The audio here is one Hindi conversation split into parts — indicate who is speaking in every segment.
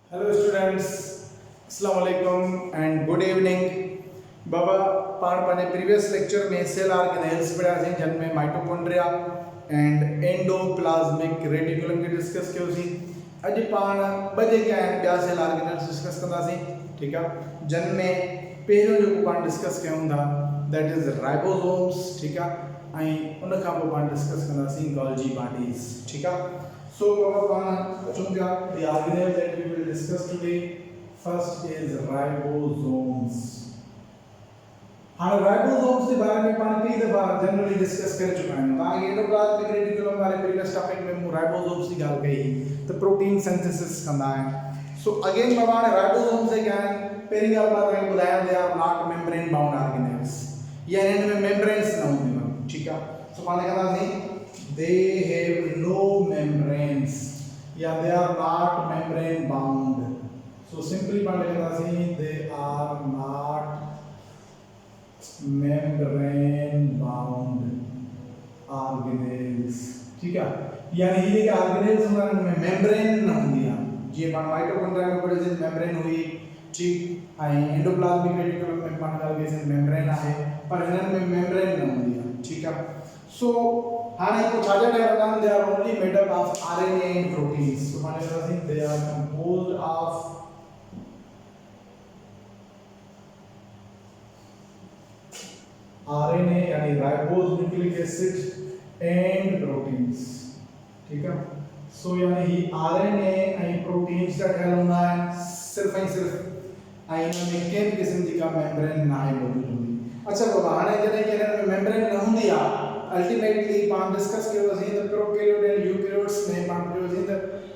Speaker 1: Hello students, Assalamu alaikum and good evening. बाबा पाण पाने प्रीवियस लेक्चर में सेल ऑर्गेनेल्स पढ़ा सी जिनमें माइटोकॉन्ड्रिया एंड एंडोप्लाज्मिक रेटिकुलम के डिस्कस कयो सी। अज पाण बजे क्या है ॿिया सेल ऑर्गेनेल्स डिस्कस कंदासीं, ठीक है। जिनमें पहिरियों जो पाण डिस्कस कयूं था दैट इज राइबोसोम्स, ठीक है। ऐं उन खां पोइ पाण डिस्कस कंदासीं गोल्जी बॉडीज, ठीक है। So, the organelle that we will discuss today first is ribosomes. हाँ राइबोसोम्स के बारे में पाण कई दफ़ा जनरली डिस्कस कर चुका है। तव्हां एंडोप्लाज्मिक रेटिकुलम वाले प्रीवियस टॉपिक में मूं राइबोसोम्स की ॻाल्हि कई तो प्रोटीन सिंथेसिस कंदा आहिनि। सो अगेन बाबा हाणे राइबोसोम्स से क्या है, पहिरीं ॻाल्हि मां तव्हांखे ॿुधायां they are not membrane bound organelles, या हिन में मेम्ब्रेन्स न हूंदियूं, ठीक है। सो पाण कंदासीं they have no membranes, yeah, they are not membrane bound. So simply they are not membrane bound organelles, ठीक है। यानी ये कि ऑर्गेनेल्स में मेम्ब्रेन न होंदी है, जी पाण माइटोकॉन्ड्रिया में पढ़े से मेम्ब्रेन हुई, ठीक। एंडोप्लाज्मिक रेटिकुलम में पाण ॻाल्हि कई मेम्ब्रेन है, पर हिननि में मेम्ब्रेन न होंदी है, ठीक है। सो हाँ को छाजा diagram they are only made up of RNA and proteins. So माने कहता है they are composed of RNA यानी ribose nucleic acid and proteins, ठीक है। सो यानी ही आरएनए एंड प्रोटीन्स का ठहल होना है सिर्फ ऐं सिर्फ आइन में केन किस्म जी का मेम्ब्रेन ना है मौजूद होंदी। अच्छा बाबा हाणे जॾहिं कि हिन में मेम्ब्रेन न हूंदी आहे अल्टीमेटली पाण डिस्कस कयो असीं त प्रोकैरियोट एंड यूकैरियोट्स में पाण कयो असीं त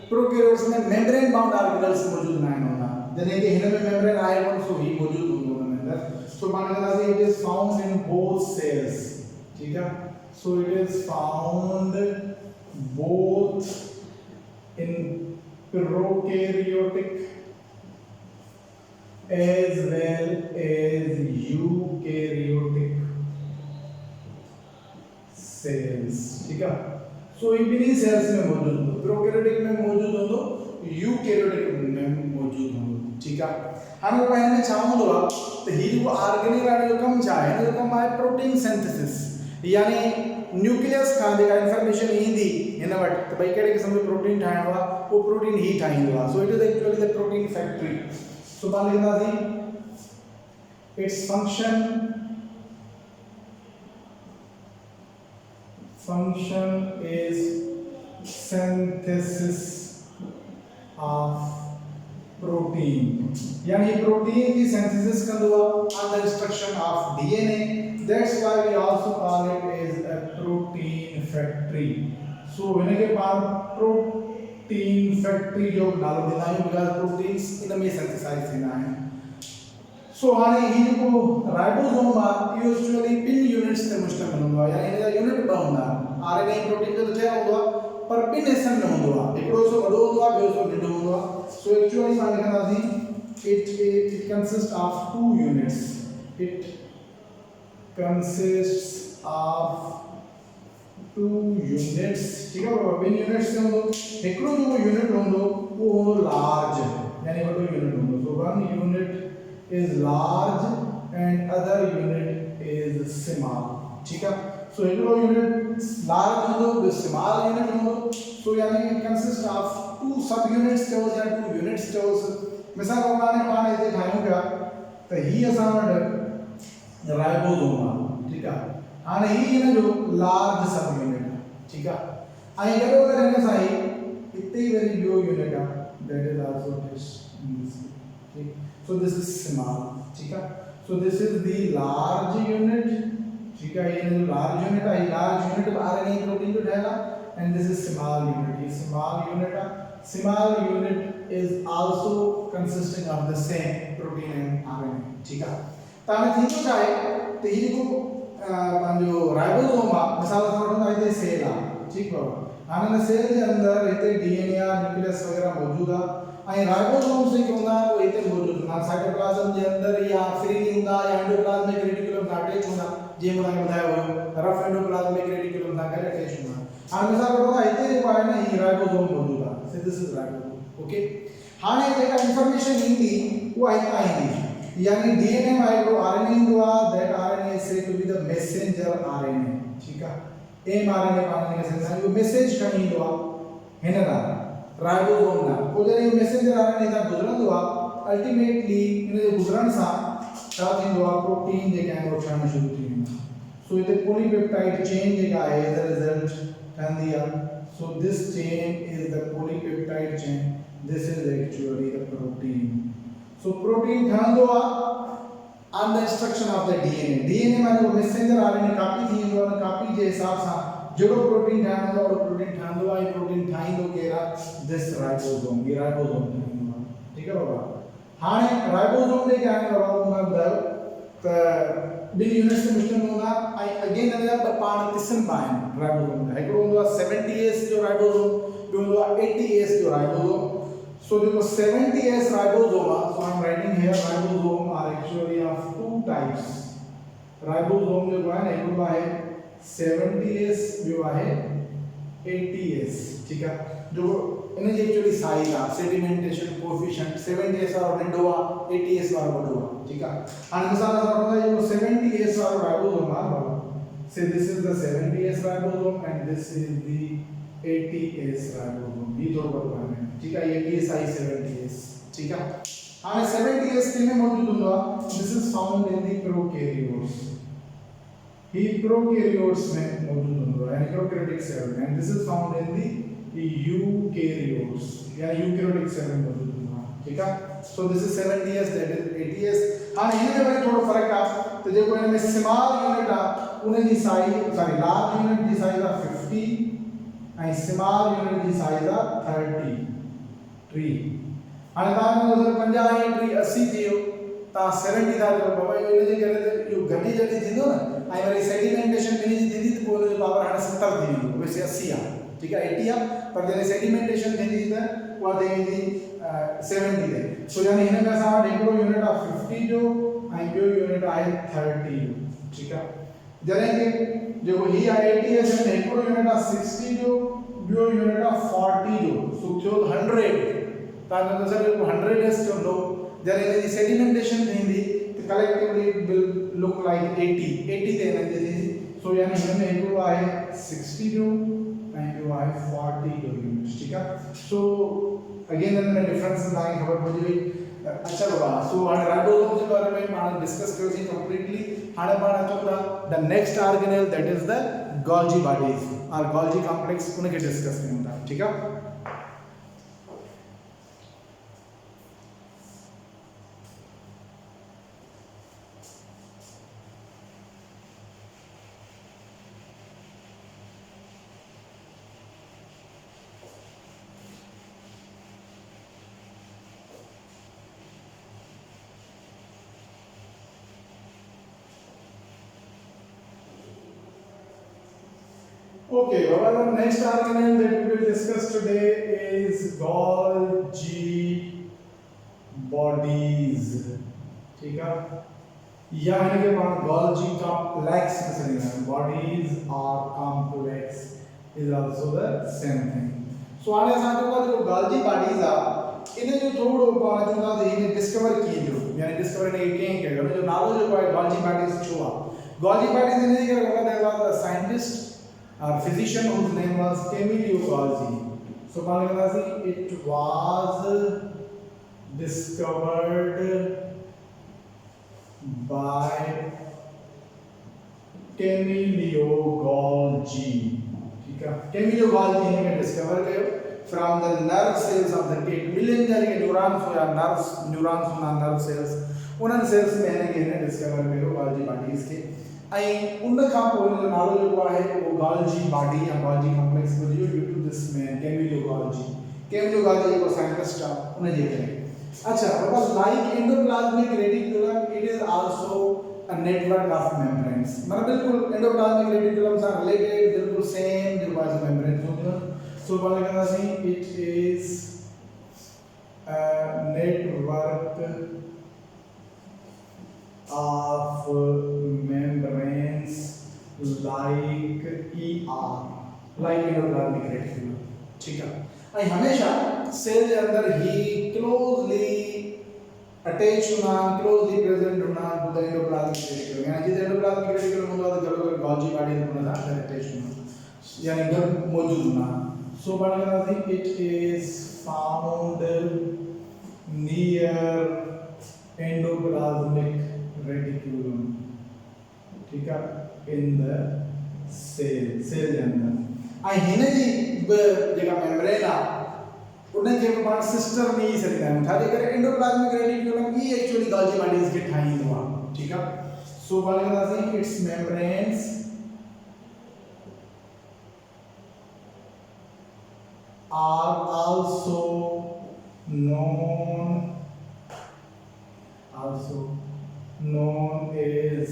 Speaker 1: प्रोकैरियोट्स में मेम्ब्रेन बाउंड ऑर्गेनेल्स मौजूद न आहिनि होंदा, जॾहिं कि हिन में मेम्ब्रेन आहे कोन, सो ही मौजूद हूंदो हुन में अंदर। सो पाण कंदासीं it is found in both cells, ठीक है। So it is found both in prokaryotic as well as eukaryotic cells, ठीक है। सो इन्हीं सेल्स में मौजूद हो, प्रोकैरियोटिक में मौजूद हो, यूकैरियोटिक में मौजूद हो, ठीक है। हाणे वो इनमें छा हूंदो आहे त ही जो ऑर्गेनेल वाले जो कम छा है, जो कम आहे प्रोटीन सिंथेसिस, यानी न्यूक्लियस खां जेका इंफॉर्मेशन ईंदी हिन वटि त भई कहिड़े क़िस्म जो प्रोटीन ठाहिणो आहे, वो प्रोटीन ही ठाहींदो आहे। So it is actually the protein factory. So पाण लिखंदासीं it's function is synthesis of protein, यानी प्रोटीन की सिंथेसिस कंदो on the instruction of DNA. That's why we also call it as a protein factory. So when के पास protein factory जो नालो देना है because proteins इनमें synthesize थींदा आहिनि। सो हाणे ही को राइबोसोम आहे इहो एक्चुअली ॿिनि यूनिट्स ते मुश्तमिल हूंदो आहे, यानी हिन जा यूनिट ॿ हूंदा आहिनि। आरएनए प्रोटीन जो त ठहियल हूंदो आहे पर ॿिनि हिस्सनि में हूंदो आहे, हिकिड़ो हिस्सो वॾो हूंदो आहे, ॿियो हिस्सो नंढो हूंदो आहे। सो एक्चुअली पाण लिखंदासीं it consist of two units, it consist of two units, ठीक है। ॿिनि यूनिट्स में हूंदो, हिकिड़ो जो यूनिट हूंदो उहो लार्ज यानी वॾो यूनिट हूंदो। So one unit is large and other unit is small, ठीक है। so एकड़ो unit large होंदो, the small unit होंदो। so यानी it consists of two sub units चओस या two units चओस। मिसाल के तौर ते पाण इते ठाहियूं पिया त ही असां वटि राइबोसोम आहे, ठीक आहे। हाणे ही हिन जो लार्ज सब यूनिट आहे, ठीक आहे। ऐं गॾो गॾु हिन सां ई इते ई वरी ॿियो यूनिट आहे that is also attached in this, ठीक। So this is small, ठीक है। So this is the large unit, ठीक है। ये large unit है, large unit RNA protein जो रहेगा, and this is small unit, ये small unit है। Small unit is also consisting of the same protein and RNA, ठीक है। तो हमें थी तो चाहे तो ये को जो राइबोसोम है मिसाल के तौर पर इते सेल है, ठीक है। हाणे सेल के अंदर इते डीएनए न्यूक्लियस वगैरह मौजूद है, ऐं राइबोसोम्स जेके हूंदा आहिनि उहे हिते मौजूदु हूंदा आहिनि साइटोप्लाज़म जे अंदरि या फ्री हूंदा या एंडोप्लाज्मिक रेटिकुलम सां अटैच हूंदा, जीअं मां तव्हांखे ॿुधायो हुयो रफ एंडोप्लाज्मिक रेटिकुलम सां गॾु अटैच हूंदा। हाणे मिसाल के तौर ते हिते जेको आहे न ही राइबोसोम मौजूदु आहे, दिस इज राइबोसोम, ओके हाणे जेका इंफॉर्मेशन ईंदी उहा हितां ईंदी यानी डीएनए में हिकिड़ो आरएनए ईंदो आहे that RNA is said to be the messenger RNA ठीकु आहे एमआरएनए पाण खे सॾींदा आहियूं मैसेज खणी ईंदो आहे हिन ॾांहुं राइबोसोम ॾांहुं पोइ जॾहिं इहो मैसेंजर आरएनए तां गुज़रंदो आहे अल्टीमेटली इन जे गुज़रण सां छा थींदो आहे प्रोटीन जेके आहिनि उहे ठहणु शुरू थी वेंदा सो हिते पॉलीपेप्टाइड चेन जेका आहे एज अ रिजल्ट ठहंदी आहे so this chain is the polypeptide chain this is actually the protein so protein ठहंदो आहे on the instruction of the DNA माने वो messenger RNA कॉपी थींदो आहे कॉपी जे हिसाब सां जहिड़ो प्रोटीन ठाहींदो आहे प्रोटीन ठहंदो आहे प्रोटीन ठाहींदो केरु आहे दिस राइबोसोम ये राइबोसोम ठहंदो आहे ठीकु आहे बाबा हाणे राइबोसोम जेके आहिनि बाबा मां ॿुधायो त ॿिनि यूनिट्स में मिश्रण हूंदा ऐं अगेन अञा ॿ पाण क़िस्म आहिनि राइबोसोम जा हिकिड़ो हूंदो आहे 70S जो राइबोसोम ॿियो हूंदो आहे 80S जो ribosome So the 70S ribosome, so I am writing here ribosome are actually of two types. Ribosome जो है एक वो है 70S जो है 80S ठीक है जो इन्हें एक्चुअली साइज है सेडिमेंटेशन कोएफिशिएंट 70S वाला नंढो आहे 80S वाला वॾो आहे ठीक है हाणे मिसाल सां वठो जो 70S वालो राइबोसोम आहे बाबा say this is the 70S ribosome and this is the 80S ribosome ये थोड़ा बहुत है ठीक है 80S आई 70S ठीक है हाणे 70S किन में मौजूद हूंदो आहे this is found in the prokaryotes he prokaryotes में मौजूद हूंदो आहे यानी प्रोकैरियोटिक सेल में this is found in the eukaryotes या यूकैरियोटिक सेल में मौजूद हूंदो आहे ठीक है so this is 70S that is 80S हाणे हिन में वरी थोड़ो फर्क आहे त जेको हिन में स्मॉल यूनिट आहे उन जी साइज सॉरी लार्ज यूनिट जी साइज आहे 50 and small unit जी साइज आहे 30 ट्री हाणे तव्हां जो 50 ऐं 30 80 थी वियो तव्हां 70 था चओ बाबा इन जे करे त इहो घटी जल्दी थींदो न ऐं वरी सेडिमेंटेशन ॿिन्ही जी थींदी त पोइ उन जो पावर हाणे 70 थी वेंदो वैसे 80 आहे ठीकु आहे 80 आहे पर जॾहिं सेडिमेंटेशन थींदी त उहा थी वेंदी 70 ते सो यानी हिन में असां वटि हिकिड़ो यूनिट आहे 50 जो ऐं ॿियो यूनिट आहे 30 जो ठीकु आहे जॾहिं की जेको ही आहे 80S में हिकिड़ो यूनिट आहे 60 जो ॿियो यूनिट आहे 40 जो सो थियो 100 तव्हां जो सर 100S चवंदो जॾहिं हिन जी सेडिमेंटेशन थींदी त collectively it will look like 80 ते हिन जी थींदी सो यानी हिन में हिकिड़ो आहे 60 जो ऐं ॿियो आहे 40 जो यूनिट ठीकु आहे सो अगेन हिन में डिफरेंस तव्हांखे ख़बर पइजी वई अच्छा बाबा सो हाणे राइबोसोम जे बारे में पाण डिस्कस कयोसीं कंप्लीटली हाणे पाण अचूं था the next organelle that is the Golgi bodies और गोल्जी कॉम्प्लेक्स उनके डिस्कस कयूं था ठीक है Okay, well, the next organelle that we will discuss today is Golgi bodies. ठीक है? यानी कि पान Golgi complex bodies are complex is also the same thing. So आने साथ जो Golgi bodies आ इन्हें जो थोड़ो पान जो ना इन्हें डिस्कवर की जो यानी डिस्कवर ने कहीं क्या जो नालो जो है Golgi bodies छुआ Golgi bodies इन्हें क्या करता है there was a scientist a physician whose name was Camillo Golgi. So it was discovered by Camillo Golgi. Camillo Golgi ने discover किया from the nerve cells of the cat. Million के neurons हो या neurons होना nerve cells. उन्हें cells में है discover किया Golgi bodies के आई उन का पोइ जो नालो जो आहे वो Golgi body या Golgi complex को due to this man Camillo Golgi जो साइंटिस्ट है उन्हें जे करे अच्छा because like endoplasmic reticulum it is also a network of membranes मतलब बिल्कुल endoplasmic reticulums are related बिल्कुल same जो बाजू membranes होते हैं so बोलने का मतलब it is a network of membranes like ER like endoplasmic reticulum ठीक है आई हमेशा सेल जे अंदर ही क्लोजली अटैच होना क्लोजली प्रेजेंट होना टू द एंडोप्लाज्मिक रेटिकुलम यानी जिस एंडोप्लाज्मिक रेटिकुलम होता है तो गॉल्जी बॉडी होना था अंदर अटैच होना यानी घर मौजूद होना सो बात करते हैं it is found near endoplasmic reticulum ठीक है इन द सेल जे अंदर आई हिन जी जेका मेम्ब्रेन आ उन्हें के पाण सिस्टर में ही सरिया है था जेकर एंडोप्लाज्मिक रेटिकुलम ई एक्चुअली गॉल्जी बॉडीज के ठाहींदो आ ठीक है सो बात करते हैं it's membranes are also known as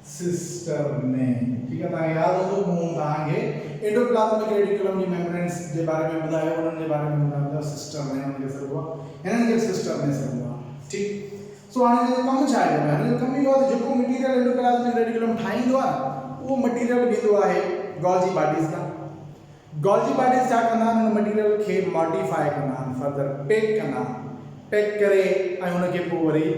Speaker 1: सिस्टरने ठीक है ना याद हो तो मूं तांगे एंडोप्लाज्मिक रेटिकुलम जी मेम्ब्रेन्स जे बारे में बताया उन्होंने बारे में बताया सिस्टरने उनके सर हुआ इनके सिस्टरने सर हुआ ठीक सो आने जो कम चाहे है कम ही बात जो मटेरियल एंडोप्लाज्मिक रेटिकुलम ठाहींदो आ वो मटेरियल बींदो आहे गॉल्जी बॉडीज का गॉल्जी बॉडीज छा कंदा उन मटेरियल के मॉडिफाई कंदा फर्दर पैक करे ऐं उन के पोइ वरी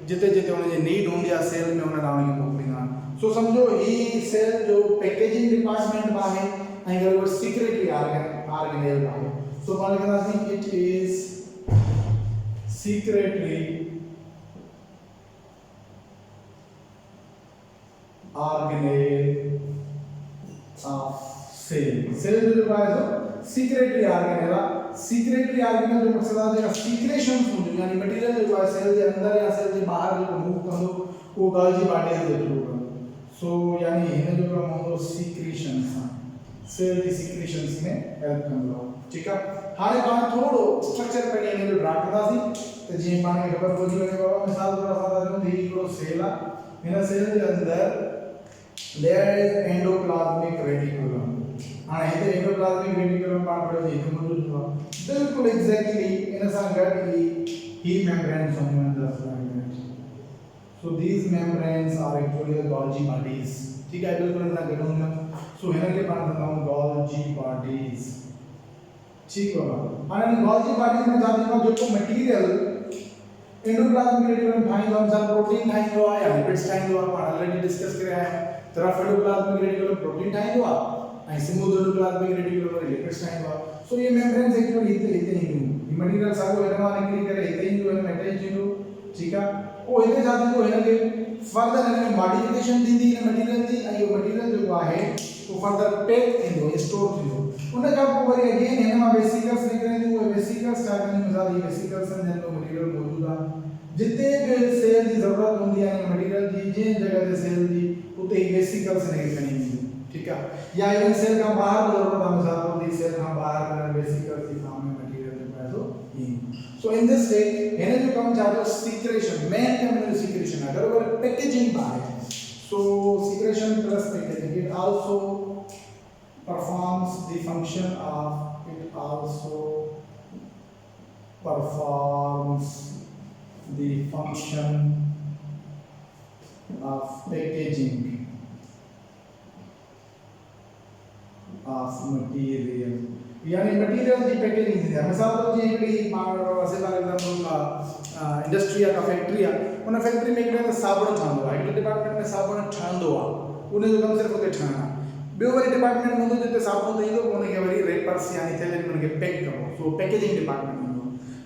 Speaker 1: जिते जिते उन जी नीड हूंदी आहे सेल में उन ॾांहुं उन खे मोकिलींदा सो समझो ही सेल जो पैकेजिंग डिपार्टमेंट में आहे ऐं गॾु सीक्रेटरी ऑर्गेनेल आहे सो पाण कंदासीं it is secretory organelle of cell जो है तो सीक्रेटरी ऑर्गेनेल जो मकसद है जेका सीक्रेशन हूंदी यानी मटेरियल जो है सेल के अंदर या सेल के बाहर जो मूव कंदो वो गॉल्जी बॉडीज के थ्रू कंदो सो यानी हिन जो कम हूंदो सीक्रेशन सेल की सीक्रेशंस में हेल्प कंदो ठीक है हाणे पाण थोड़ो स्ट्रक्चर पे इन जो ड्रा कंदासीं तो जी पाण खे खबर पहुची वने बाबा मिसाल तौर सां ही हिकिड़ो सेल आहे हिन सेल के अंदर देयर इज एंडोप्लाज्मिक रेटिकुलम हाँ इधर एंडोप्लाज्मिक रेटिकुलम पार्ट पड़े जी तो मौजूद हुआ बिल्कुल एग्जैक्टली इन सा गट ही मेम्ब्रेन्स होंगे अंदर so these membranes are actually the Golgi bodies ठीक है बिल्कुल ना गट होंगे सो हिन के पार्ट नाम गॉल्जी बॉडीज ठीक होगा और इन गॉल्जी बॉडीज में जाते हैं जो मटेरियल एंडोप्लाज्मिक रेटिकुलम ठाहींदो अनुसार प्रोटीन ठाहींदो आहे या लिपिड्स ठाहींदो आहे पाण ऑलरेडी डिस्कस करे आया तरफ एंडोप्लाज्मिक रेटिकुलम प्रोटीन ठाहींदो आहे and smooth endoplasmic reticulum और लिपिड्स ठाहींदो आहे सो ये मेम्ब्रेन्स एक्चुअली हिते ही ये मटेरियल सागो हिनमां निकिरी करे हिते ही जो अटैच थींदो ठीक आहे ओ हिते छा थींदो हिनखे फर्दर हिन में मॉडिफिकेशन थींदी हिन मटेरियल जी ऐं इहो मटेरियल जेको आहे वो फर्दर पैक थींदो स्टोर थींदो उन खां पोइ वरी अगेन हिन मां वेसिकल्स निकिरंदियूं उहे वेसिकल्स छा कंदियूं मिसाल ही वेसिकल्स जिन जो मटेरियल मौजूद आहे जिते भी सेल की जरूरत होंदी है मटेरियल की जिन जगह ते सेल की उते ही वेसिकल्स निकल खणी ठीक है या इवन सेल का बाहर जरूरत है मिसाल को दी सेल का बाहर करने वेसिकल्स की फॉर्म में मटेरियल जो है तो सो इन दिस वे इन्हें जो कम चाहते हो सीक्रेशन मेन टर्मिनल सीक्रेशन अगर वो पैकेजिंग बाहर है so secretion plus packaging it also performs the function of packaging of material यानी मटेरियल की पैकेजिंग थी मिसाल तो जी हिकड़ी से फॉर एग्जांपल इंडस्ट्री का फैक्ट्री है उन फैक्ट्री में हिकड़े साबुण ठहंदो आहे हिकड़े डिपार्टमेंट में साबुण ठहंदो आहे उन जो कम सिर्फ उते ठहणा बियो वरी डिपार्टमेंट हूंदो जिते साबुण त ईंदो उन खे वरी रेपर्स यानी थैले में उन खे पैक कबो सो पैकेजिंग डिपार्टमेंट हूंदो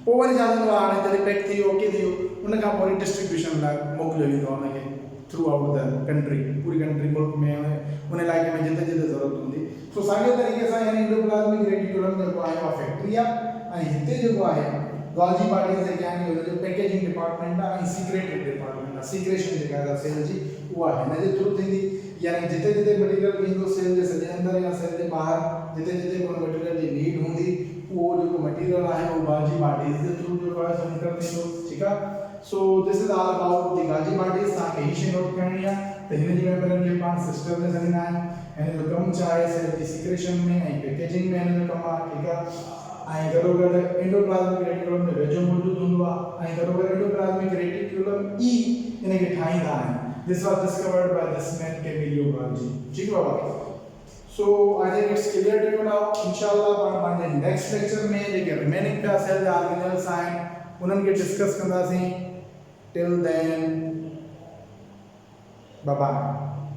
Speaker 1: पोइ वरी छा थींदो आहे हाणे जॾहिं पैक थी वियो ओके थी वियो उन खां पोइ वरी डिस्ट्रीब्यूशन लाइ मोकिलियो वेंदो आहे उन खे थ्रू आउट द कंट्री पूरी कंट्री मुल्क में उन इलाइक़े में जिते जिते ज़रूरत हूंदी सो साॻिए तरीक़े सां यानी एंडोप्लाज्मिक रेटिकुलम जेको आहे उहा फैक्ट्री आहे ऐं हिते जेको आहे गॉल्जी बॉडीज जेके आहिनि उन जो पैकेजिंग डिपार्टमेंट आहे ऐं सीक्रेटरी डिपार्टमेंट आहे सीक्रेशन जेका आहे सेल जी उहा हिन जे थ्रू थींदी यानी जिते जिते मटेरियल ईंदो सेल जे सॼे अंदर या सेल जे ॿाहिरि जिते जिते उन मटेरियल जी नीड हूंदी उहो जेको मटेरियल आहे उहो गॉल्जी बॉडीज जे थ्रू जेको आहे सो इंटर थींदो ठीकु आहे so this is all about the Golgi bodies तव्हांखे ही शइ नोट करणी आहे त हिन जी मेम्ब्रेन खे पाण सिस्टम में सॾींदा आहियूं हिन जो कमु छा आहे सेल जी सीक्रेशन में ऐं पैकेजिंग में हिन जो कमु आहे ठीकु आहे ऐं गॾोगॾु एंडोप्लाज्मिक रेटिकुलम में वेझो मौजूदु हूंदो आहे ऐं गॾोगॾु एंडोप्लाज्मिक रेटिकुलम ई हिन खे ठाहींदा आहिनि this was discovered by this man Camillo Golgi ठीकु आहे So I think it's clear to you now. Inshallah, but my next lecture में जेके remaining पिया cells organelles आहिनि उन्हनि खे discuss कंदासीं. Till then, bye bye.